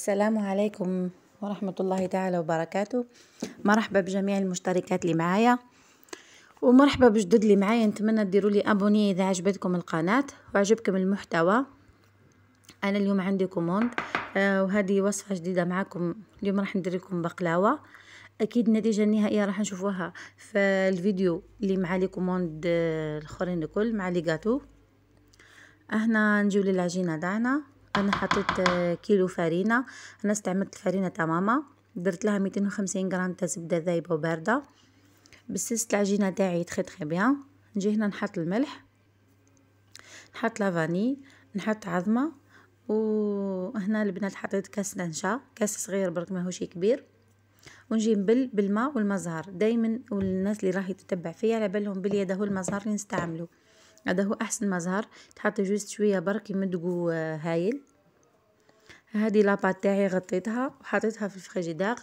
السلام عليكم ورحمة الله تعالى وبركاته. مرحبا بجميع المشتركات اللي معايا ومرحبا بجدد اللي معايا. نتمنى ديروا لي ابوني اذا عجبتكم القناة وعجبكم المحتوى. انا اليوم عندي كوموند وهذه وصفة جديدة معكم. اليوم راح ندير لكم بقلاوة. اكيد النتيجة النهائية راح نشوفوها في الفيديو اللي مع لي كوموند الاخرين الكل مع لي جاتو. هنا نجيو للعجينة تاعنا. انا حطيت كيلو فرينه. انا استعملت الفرينه تاع ماما، درت لها 250 غرام تاع زبده ذايبه وبارده. بسست العجينه تاعي تخي بيان. نجي هنا نحط الملح، نحط لافاني، نحط عظمه، وهنا البنات حطيت كاس نشا، كاس صغير برك ماهوش كبير. ونجي نبل بالماء والماء زهر دائما. والناس اللي راهي تتبع فيا على بالهم بلي هذا هو الماء زهر اللي نستعمله، هذا هو احسن ماء زهر. تحط جوست شويه برك يمدقوا هايل. هذه لاباط تاعي غطيتها وحطيتها في الفريجيدار.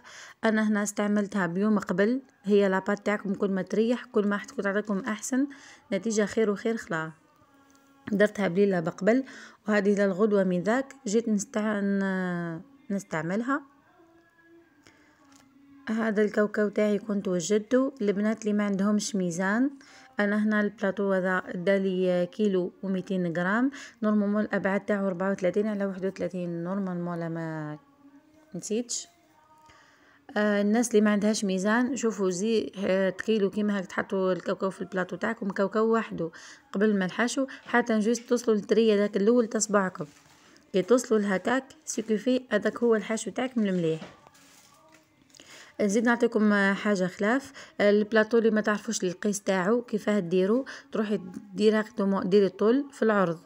انا هنا استعملتها بيوم قبل. هي لاباط تاعكم كل ما تريح كل ما تكون تعطيكم احسن نتيجه، خير وخير خلا. درتها بليله بقبل وهذه للغدوه من ذاك جيت نستعملها. هذا الكاوكاو تاعي كنت وجدته. البنات اللي ما عندهمش ميزان، انا هنا البلاطو هذا دالي كيلو و200 غرام. نورمالمون الابعاد تاعو 34 على 31 نورمالمون، لا ما نسيتش. الناس اللي ما عندهاش ميزان شوفوا زي كيلو كيما هاك تحطوا الكاوكاو في البلاطو تاعكم، كاوكاو وحده قبل ما نحشو حتى نجوز توصلوا للتريه داك الاول تاع صباعكم. كي توصلوا لهكاك سيكوفي، هذاك هو الحشو تاعك من المليح. نزيد نعطيكم حاجه خلاف البلاطو اللي ما تعرفوش القيس تاعو كيفاه ديرو، تروحي ديريكتومون ديري الطول في العرض.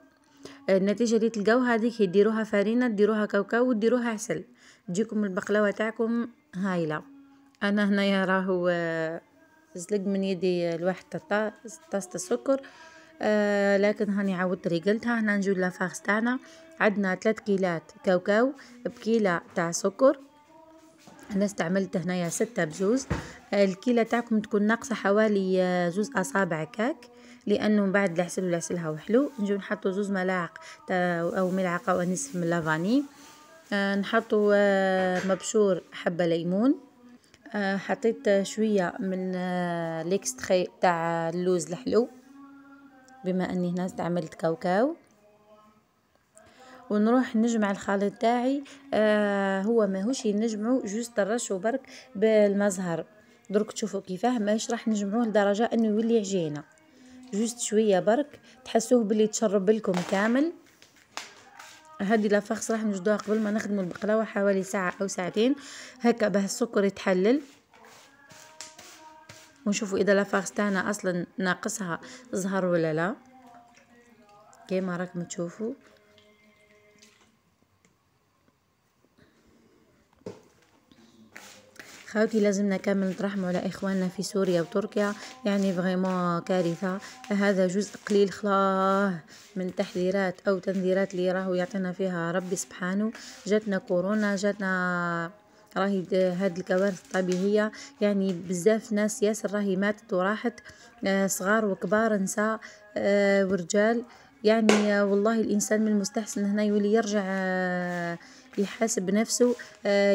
النتيجه اللي تلقاو هذيك ديروها فرينه، ديروها كاوكاو وديروها عسل، تجيكم البقلاوه تاعكم هايله. انا هنايا راهو زلق من يدي الواحد طاسه السكر، لكن هاني عاودت ريقلتها. هنا نجيو لافاغس تاعنا. عندنا 3 كيلات كاوكاو بكيله تاع سكر. انا استعملت هنايا 6 بجوز. الكيلة تاعكم تكون ناقصة حوالي 2 أصابع كاك، لانه من بعد العسل والعسل هاو حلو. نجيو نحطو 2 ملاعق او ملعقة ونصف من لافاني. نحطو مبشور حبة ليمون. حطيت شوية من ليكستري تاع اللوز الحلو بما اني هنا استعملت كاوكاو. ونروح نجمع الخليط تاعي. هو ماهوش نجمعو جوست نرشو برك بالمزهر. درك تشوفوا كيفاه ماش راح نجمعوه لدرجه انه يولي عجينه، جوست شويه برك تحسوه باللي تشرب لكم كامل. هذه لافاغس راح نجدوها قبل ما نخدموا البقلاوه حوالي ساعه او ساعتين هكا باه السكر يتحلل. ونشوفوا اذا لافاغس تاعنا اصلا ناقصها زهر ولا لا كيما راكم تشوفوا. خاوتي لازمنا كامل نترحموا على اخواننا في سوريا وتركيا، يعني فريمون كارثه. هذا جزء قليل خلاه من تحذيرات او تنذيرات اللي راهو يعطينا فيها ربي سبحانه. جاتنا كورونا، جاتنا راهي هاد الكوارث الطبيعيه، يعني بزاف ناس ياسر راهي ماتت وراحت، صغار وكبار نساء ورجال. يعني والله الانسان من المستحسن هنا يولي يرجع يحاسب نفسه،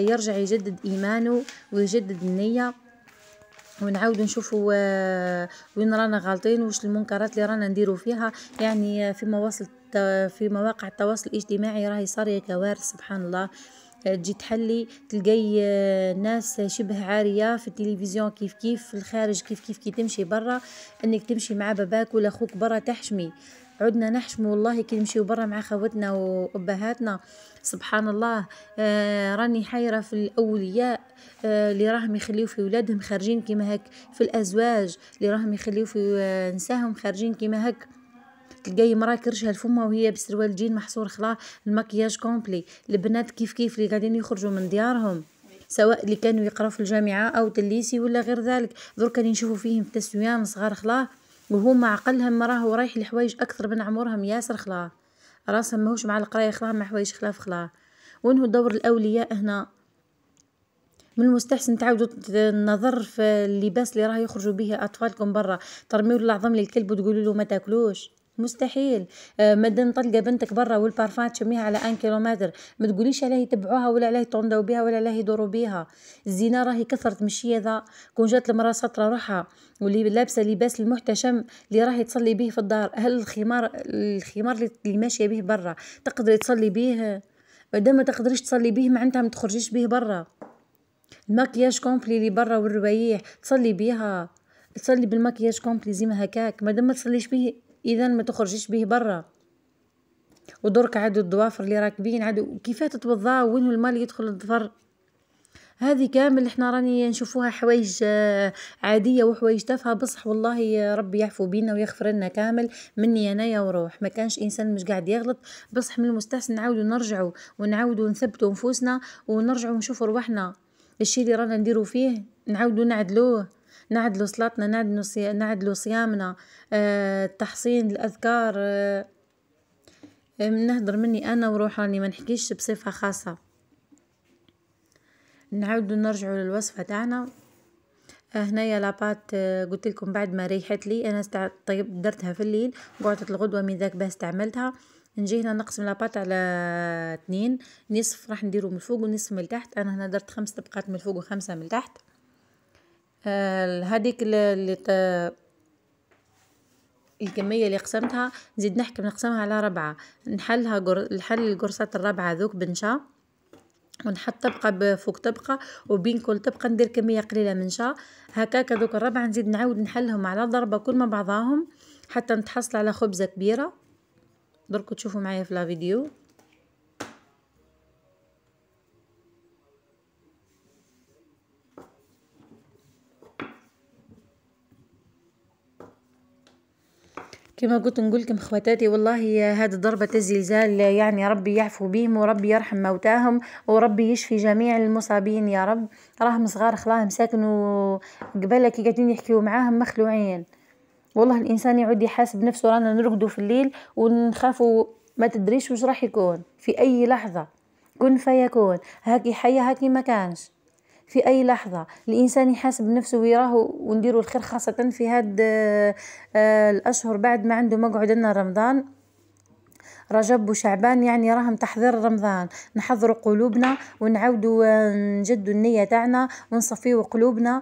يرجع يجدد إيمانه ويجدد النية، ونعاود نشوفوا وين رانا غالطين وش المنكرات اللي رانا نديرو فيها. يعني في مواقع التواصل الاجتماعي راهي صارية كوارث سبحان الله. تجي تحلي تلقاي ناس شبه عارية في التلفزيون كيف في الخارج كيف كي تمشي برا، انك تمشي مع باباك ولا اخوك برا تحشمي. عدنا نحشموا والله كي نمشيو برا مع خواتنا وابهاتنا. سبحان الله. راني حيرة في الاولياء اللي راهم يخليو في ولادهم خارجين كيما هك، في الازواج اللي راهم يخليو في نساهم خارجين كيما هك. تلقاي مرا كرشها لفمها وهي بسروال جين محصور خلاه المكياج كومبلي. البنات كيف اللي قاعدين يخرجوا من ديارهم، سواء اللي كانوا يقراو في الجامعه او تليسي ولا غير ذلك، درك نشوفوا فيهم في تسويان صغار خلاه وهما عقلهم راهو رايح لحوايج اكثر من عمرهم ياسر خلاه. راسهم ماهوش مع القرايه خلاه، مع حوايج خلاف خلاه. وين هو دور الاولياء هنا؟ من المستحسن تعاودوا النظر في اللباس اللي راه يخرجوا به اطفالكم برا. ترميوا العظم للكلب وتقولوا له ما تاكلوش. مستحيل. مادام طلقة بنتك برا والبارفان تشميها على 1 كيلومتر، ما تقوليش عليه يتبعوها ولا عليه يطوندوا بيها ولا عليه يدوروا بيها. الزنا راهي كثرت مشي ذا. كون جات المرأة سطرة روحها واللي لابسة لباس المحتشم اللي راهي تصلي به في الدار، هل الخمار اللي ماشية به برا تقدري تصلي به؟ مادام ما تقدريش تصلي به معناتها ما تخرجيش به برا. المكياج كومبلي اللي برا والروايح تصلي بيها، تصلي بالمكياج كومبلي زي ما هكاك، مادام ما تصليش به اذا ما تخرجيش به برا. ودرك عادوا الضوافر اللي راكبين عادوا كيفاه تتوضا وين الماء يدخل الظفر. هذه كامل احنا راني نشوفوها حوايج عاديه وحوايج تافهه، بصح والله ربي يعفو بينا ويغفر لنا كامل مني انايا وروح. ما كانش انسان مش قاعد يغلط، بصح من المستحسن نعاودوا نرجعوا ونعاودوا نثبتوا نفوسنا ونرجعوا نشوفوا رواحنا. الشيء اللي رانا نديروا فيه نعاودوا نعدلوه، نعدلوا صلاتنا، نعدلوا صيامنا، تحصين الأذكار. نهدر مني أنا وروح راني ما نحكيش بصفة خاصة. نعاودوا نرجعوا للوصفة تاعنا. هنايا لاباط قلت لكم بعد ما ريحت لي انا طيب درتها في الليل قعدت الغدوة من ذاك باه استعملتها. نجي هنا نقسم لاباط على 2، نصف راح نديرو من الفوق ونصف من التحت. انا هنا درت 5 طبقات من الفوق و5 من التحت. هذيك الكمية اللي قسمتها نزيد نقسمها على 4، نحل القرصات الرابعة ذوك بنشا، ونحط طبقة بفوق طبقة وبين كل طبقة ندير كمية قليلة من شا. هكاك دوك الربعة نزيد نعاود نحلهم على ضربة كل ما بعضاهم حتى نتحصل على خبزة كبيرة. دركو تشوفوا معايا في الفيديو. كما قلت نقولكم خواتاتي والله هذه ضربة الزلزال، يعني ربي يعفو بهم وربي يرحم موتاهم وربي يشفي جميع المصابين يا رب. راهم صغار خلاهم ساكنوا قبالك قاعدين يحكيوا معاهم مخلوعين. والله الانسان يعود يحاسب نفسه. رانا نرقدوا في الليل ونخافوا ما تدريش وش راح يكون في اي لحظة. كن فيكون، هاكي حية هاكي ما كانش. في أي لحظة الإنسان يحاسب نفسه ويراه ونديروا الخير خاصة في هاد الأشهر بعد ما عنده مقعد لنا رمضان رجب وشعبان، يعني راهم تحضير رمضان. نحضروا قلوبنا ونعاودوا نجدوا النية تاعنا ونصفيوا قلوبنا،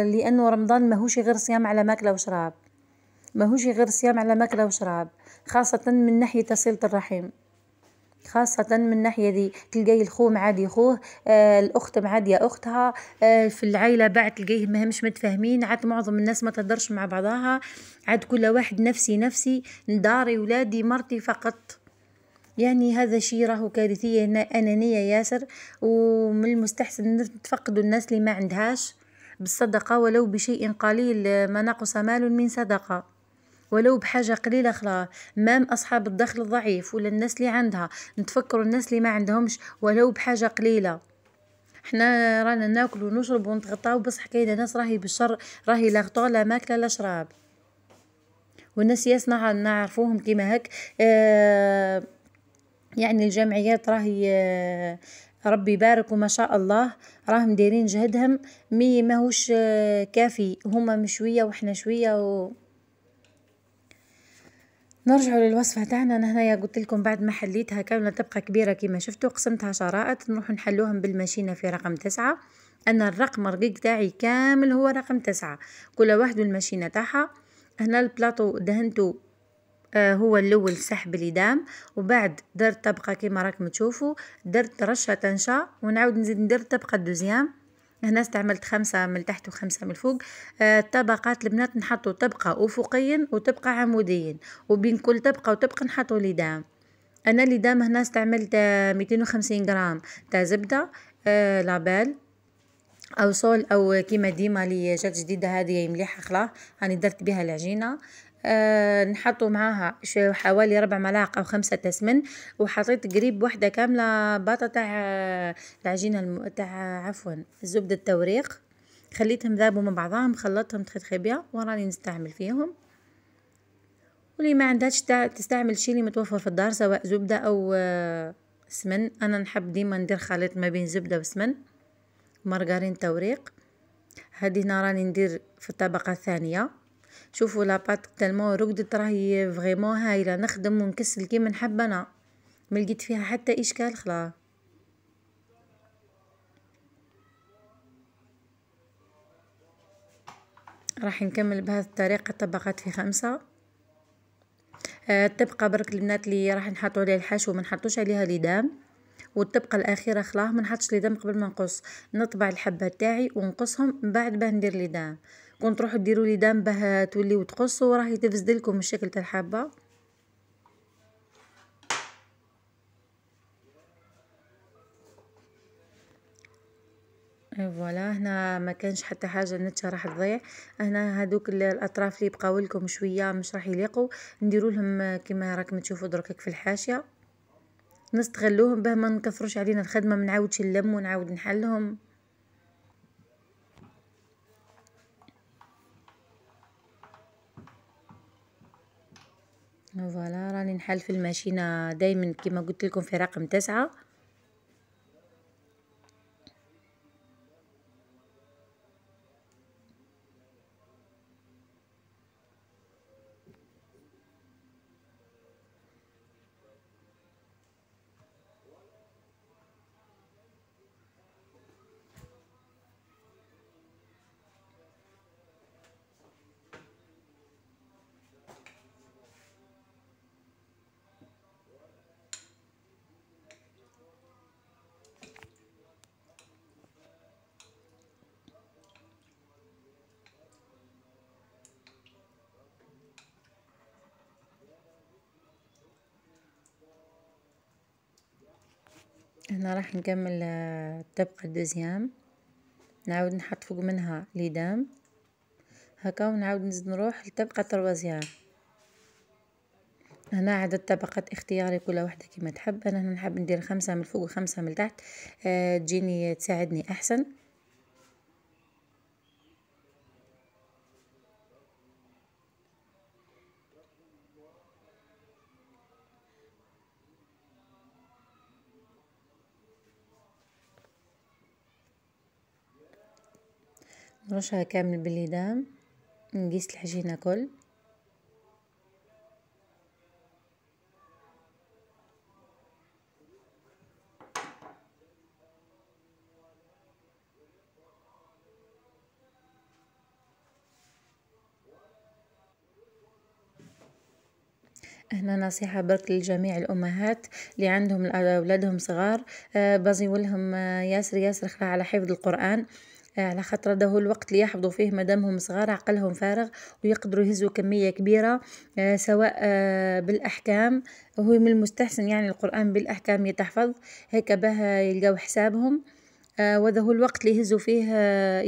لأنه رمضان ماهوش غير صيام على ماكلة وشراب، ماهوش غير صيام على ماكلة وشراب، خاصة من ناحية صلة الرحم. خاصة من ناحية ذي تلقاي الخو معادي خوه، الأخت معادية أختها، في العائلة بعد تلقايه ماهمش متفاهمين، عاد معظم الناس ما تقدرش مع بعضها، عاد كل واحد نفسي نفسي نداري ولادي مرتي فقط. يعني هذا شيء راهو كارثية، أنانية ياسر. ومن المستحسن تفقدوا الناس اللي ما عندهاش بالصدقة ولو بشيء قليل، ما نقص مال من صدقة ولو بحاجة قليلة خلا. مام أصحاب الدخل الضعيف ولا الناس اللي عندها نتفكروا الناس اللي ما عندهمش ولو بحاجة قليلة. احنا رانا ناكل ونشرب ونتغطاو، بصح كاينة ناس راهي بالشر، راهي لا غطاء لا ماكلة لا شراب. والناس ياسنا نعرفوهم كيما هك. يعني الجمعيات راهي ربي يبارك وما شاء الله راهم دايرين جهدهم، ماهوش كافي، هما مشوية وإحنا شوية نرجعوا للوصفة تاعنا. أنا هنايا قلت لكم بعد ما حليتها كاملة تبقى كبيرة كما شفتوا قسمتها شرائط، نروح نحلوهم بالماشينة في رقم 9. أنا الرقم الرقيق تاعي كامل هو رقم 9، كل واحد والماشينة تاعها. هنا البلاطو دهنتو هو الأول سحب الإدام، وبعد درت طبقة كما راكم تشوفوا، درت رشة تنشا ونعاود نزيد ندير طبقة دوزيام. هنا استعملت 5 من تحت و5 من الفوق. طبقات البنات نحطوا طبقة أفقيا وطبقة عموديا، وبين كل طبقة وطبقة نحطوا ليدام. أنا الليدام هنا استعملت 250 غرام تاع زبدة لابال أو صول أو كيما ديما لي جات جديدة هذه مليحة خلاص هاني درت بها العجينة. نحطوا معاها حوالي 4 ملاعق أو 5 تسمن، وحطيت قريب وحدة كاملة باطة تاع العجينة تاع عفوا الزبدة التوريق، خليتهم ذابوا مع بعضهم، خلطتهم تخيبيا وراني نستعمل فيهم. واللي ما عندهاش تستعمل شي اللي متوفر في الدار سواء زبدة أو سمن. أنا نحب ديما ندير خليط ما بين زبدة وسمن مارغرين توريق. هذه هنا راني ندير في الطبقة الثانية. شوفوا لاباط تالمون رقدت، راهي فغيمون هايله، نخدم ونكسل كيما نحب انا، ما لقيت فيها حتى اشكال خلاص. راح نكمل بهذه الطريقه طبقات في 5. تبقى برك البنات اللي راح نحطوا عليها الحشو ما نحطوش عليها ليدام، والطبقه الاخيره خلاص ما نحطش ليدام قبل ما نقص، نطبع الحبه تاعي ونقصهم من بعد باه ندير ليدام. كون تروحوا ديروا ليدام باه توليو تقصوا راهي تفسد لكم الشكل تاع الحبه. فوالا هنا ما كانش حتى حاجه النتشه راح تضيع. هنا هادوك الاطراف اللي بقاو لكم شويه مش راح يليقوا، نديروا لهم كيما راكم تشوفوا دركك في الحاشيه، نستغلوهم باه ما نكثروش علينا الخدمه، ما نعاودش نلم ونعاود نحلهم. فوالا راني نحل في الماشينه دايما كيما قلت لكم في رقم 9. هنا راح نكمل الطبقه الدوزيام، نعاود نحط فوق منها ليدام هكا، ونعاود نزيد نروح لطبقه التروازيام. هنا عدد طبقات اختياري كل واحدة كما تحب، انا هنا نحب ندير 5 من فوق و5 من تحت، تجيني تساعدني احسن. نرشها كامل بالليدام، نقيس العجينة كل. هنا نصيحة برك لجميع الأمهات اللي عندهم أولادهم صغار، بزيو لهم ياسر ياسر خلال على حفظ القرآن، على خاطر هذا هو الوقت اللي يحفظوا فيه مادامهم صغار عقلهم فارغ ويقدروا يهزوا كمية كبيرة، سواء بالأحكام. هو من المستحسن يعني القرآن بالأحكام يتحفظ هيك باه يلقاو حسابهم، وهذا هو الوقت اللي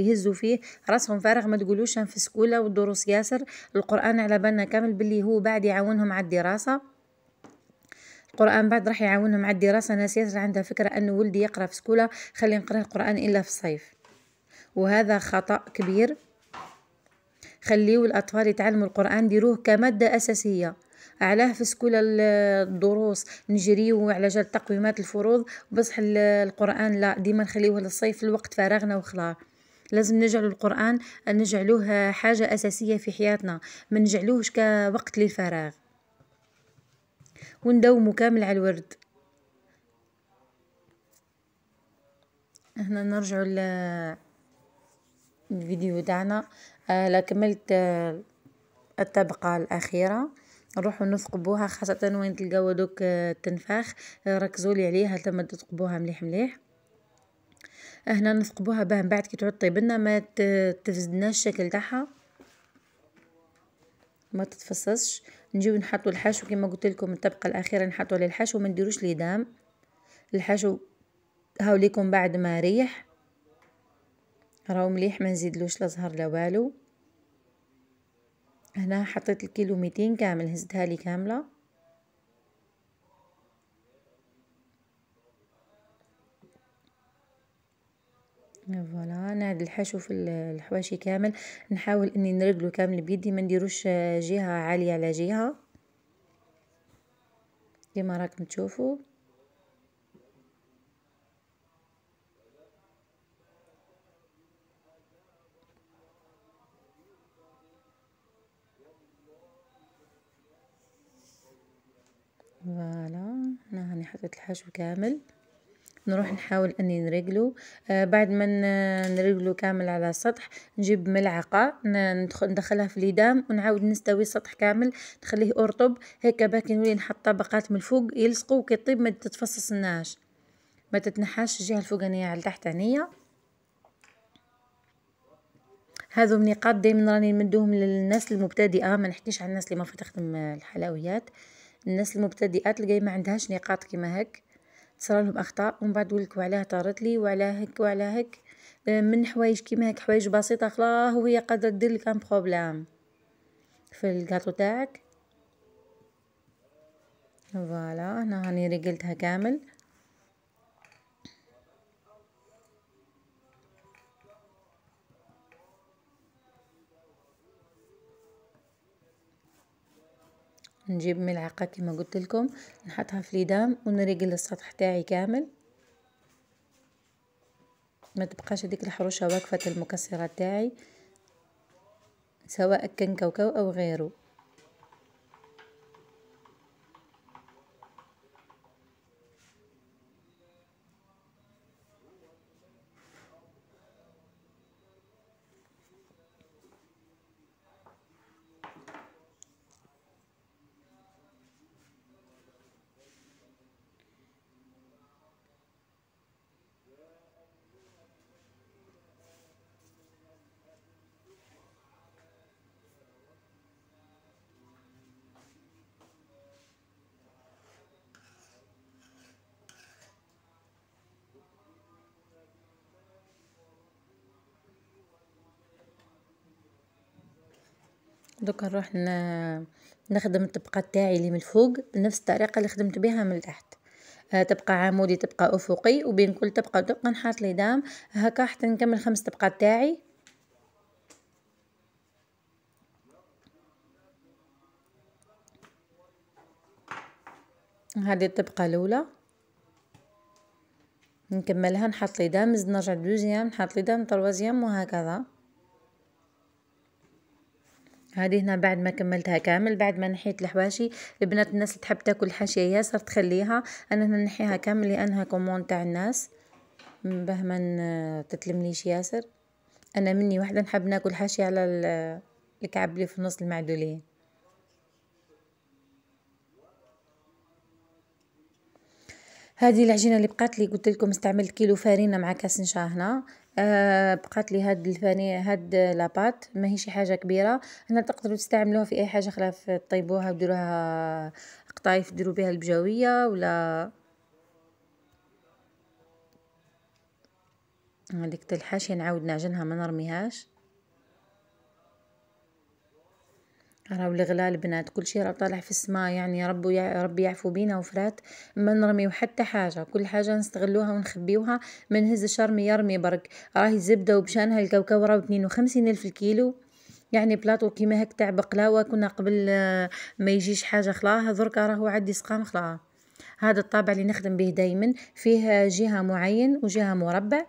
يهزوا فيه راسهم فارغ، ما تقولوش في سكولة والدروس ياسر. القرآن على بالنا كامل باللي هو بعد يعاونهم على الدراسة، القرآن بعد راح يعاونهم على الدراسة. ناس ياسر عندها فكرة أنه ولدي يقرأ في سكولة خلي نقرأ القرآن إلا في الصيف، وهذا خطأ كبير. خليوا الأطفال يتعلموا القرآن، ديروه كمادة أساسية. علاه في سكول الدروس نجريو على جال تقويمات الفروض، بصح القرآن لا، ديما نخليوه للصيف الوقت فراغنا وخلا. لازم نجعلوا القرآن نجعلوه حاجة أساسية في حياتنا، ما نجعلوهش كوقت للفراغ، وندوموا كامل على الورد. هنا نرجعوا الفيديو تاعنا. لا كملت الطبقة الأخيرة، نروحوا نثقبوها خاصة وين تلقاو دوك التنفاخ، ركزوا لي عليها تما تثقبوها مليح مليح. هنا نثقبوها باه من بعد كي تعود طيب لنا ما تفسدناش الشكل تاعها، ما تتفصصش. نجيو نحطوا الحشو كما قلت لكم الطبقة الأخيرة نحطوا عليه الحشو، ما نديروش ليدام. الحشو هاوليكم بعد ما ريح راهو مليح، ما نزيدلوش لا زهر لا والو. هنا حطيت الكيلو 200 كامل، هزتها لي كاملة. فوالا نعد الحشو في الحواشي كامل، نحاول اني نرجلو كامل بيدي، ما نديروش جهة عالية على جهة كما راكم تشوفوا. فوالا هنا هاني حطيت الحشو كامل. نروح نحاول اني نرجله. بعد ما نرجله كامل على السطح، نجيب ملعقة ندخلها في الإدام ونعاود نستوي السطح كامل، نخليه أرطب هيك باكي نولي نحط طبقات من الفوق يلصقوا كي طيب ما تتفصصناش، ما تتنحاش الجهة الفوقانية على تحت هنية. هذو نقاط دايما راني نمدوهم للناس المبتدئة، ما نحكيش على الناس اللي ما تخدم الحلويات. الناس المبتدئات اللي ما عندهاش نقاط كيما هك تصرى لهم اخطاء، ومن بعد ولك وعليها طارت لي وعلى هك وعلى هك من حوايج كيما هك، حوايج بسيطه خلاه وهي قادره دير لك ان بروبلام في الكاطو تاعك. فوالا هنا هاني رجلتها كامل. نجيب ملعقه كما قلت لكم نحطها في الإدام ونرجل السطح تاعي كامل، ما تبقاش هذيك الحروشه واقفه المكسرات تاعي سواء كان كاوكاو او غيره. دوكا نروح نخدم الطبقات تاعي اللي من الفوق بنفس الطريقه اللي خدمت بها من تحت. تبقى عمودي تبقى افقي، وبين كل طبقه وطبقه نحط ليدام هكا حتى نكمل 5 طبقات تاعي. هذه الطبقه الاولى نكملها نحط ليدام، نزيد نرجع دوزيام نحط ليدام تروازيام وهكذا. هذه هنا بعد ما كملتها كامل، بعد ما نحيت الحواشي، البنات الناس اللي تحب تاكل الحاشيه ياسر تخليها، انا هنا نحيها كامل لانها كومون تاع الناس باه ما تتلمليش ياسر. انا مني واحده نحب ناكل حاشيه على الكعب اللي في النص المعدولين. هذه العجينه اللي بقات لي قلت لكم استعملت كيلو فارينه مع كاس نشا هنا. بقات لي هاد الفاني هاد لاباط ماهيش حاجه كبيره، هنا تقدروا تستعملوها في اي حاجه خلاف طيبوها وديروها قطايف ديروا بها البجاويه ولا هذيك الحاشيه نعاود نعجنها ما نرميهاش. راهو الغلا البنات كل شيء راه طالع في السماء، يعني يا ربي يعفو بينا وفرات ما نرميو حتى حاجه، كل حاجه نستغلوها ونخبيوها، ما نهز شرمي يرمي برك. راهي الزبده وبشانها الكاوكاو راهو 52 الف الكيلو، يعني بلاطو كيما هك تاع بقلاوه كنا قبل ما يجيش حاجه خلاه، دركا راهو عدي سقام خلاه. هذا الطابع اللي نخدم به دايما فيه جهه معين وجهه مربع،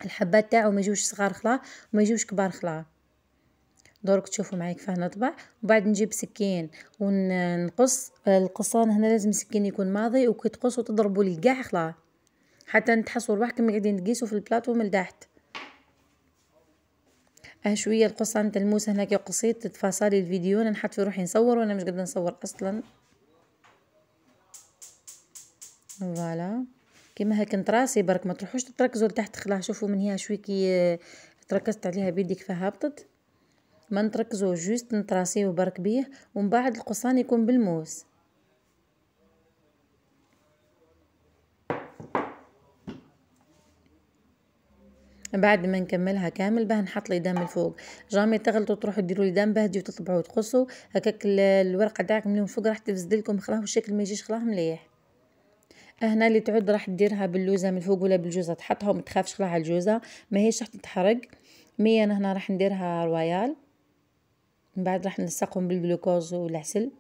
الحبات تاعو ما يجوش صغار خلاه وما يجوش كبار خلاه. دورك تشوفوا معايا كيفاه نطبع، وبعد نجيب سكين ونقص القصان. هنا لازم سكين يكون ماضي، وكي تقصوا تضربوا لي كاع خلاه حتى نتحسوا روحكم قاعدين تقيسوا في البلاطو من تحت. شويه القصان تلموس هنا كي قصيت تفاصيل الفيديو انا نحط في روحي نصور وانا مش قادره نصور اصلا. فوالا كيما هيك نتراسي برك ما تروحوش تركزوا لتحت خلاه. شوفوا من هي شوي كي تركزت عليها بيدك فهبطت، ما نتركزوا جوست نتراسيو برك بيه، ومن بعد القصان يكون بالموس. بعد ما نكملها كامل باه نحط ليدام الفوق، جامي تغلطوا تروحوا ديروا ليدام باه تجيو تطبعوا وتقصوا هكاك الورقه تاعك من فوق راح تفسد لكم خلاه والشكل ما يجيش خلاه مليح. هنا اللي تعود راح ديرها باللوزه من فوق ولا بالجوزه تحطها وما تخافش خلاه على الجوزه ما هيش راح تتحرق. مية انا هنا راح نديرها رويال، من بعد راح نلصقهم بالجلوكوز والعسل.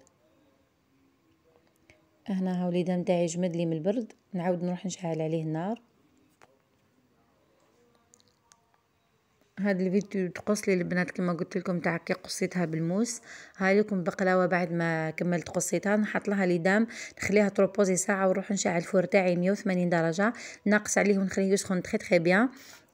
هنا هاو ليدام تاعي جمد لي من البرد، نعاود نروح نشعل عليه النار. هذا الفيديو تقص لي البنات كما قلت لكم تاع كي قصيتها بالموس. هاي لكم بقلاوه بعد ما كملت قصيتها، نحط لها ليدام نخليها تروبوزي ساعه ونروح نشعل الفور تاعي 180 درجه، ناقص عليه ونخليه يسخن تري بيان.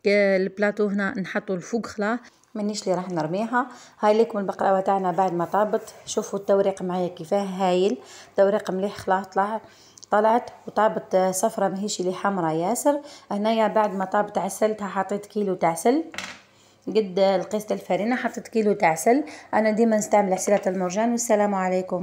البلاطو هنا نحطو الفوق خلاه مانيش لي راح نرميها. هاي لكم البقلاوه تاعنا بعد ما طابت، شوفوا التوريق معايا كيفاه هايل، توريق مليح خلاه طلعت وطابت صفرة ماهيش لي حمرا ياسر. هنايا بعد ما طابت عسلتها، حطيت كيلو تاع عسل قد القيس الفرينه، حطيت كيلو تاع عسل. انا ديما نستعمل عسيلة المرجان. والسلام عليكم.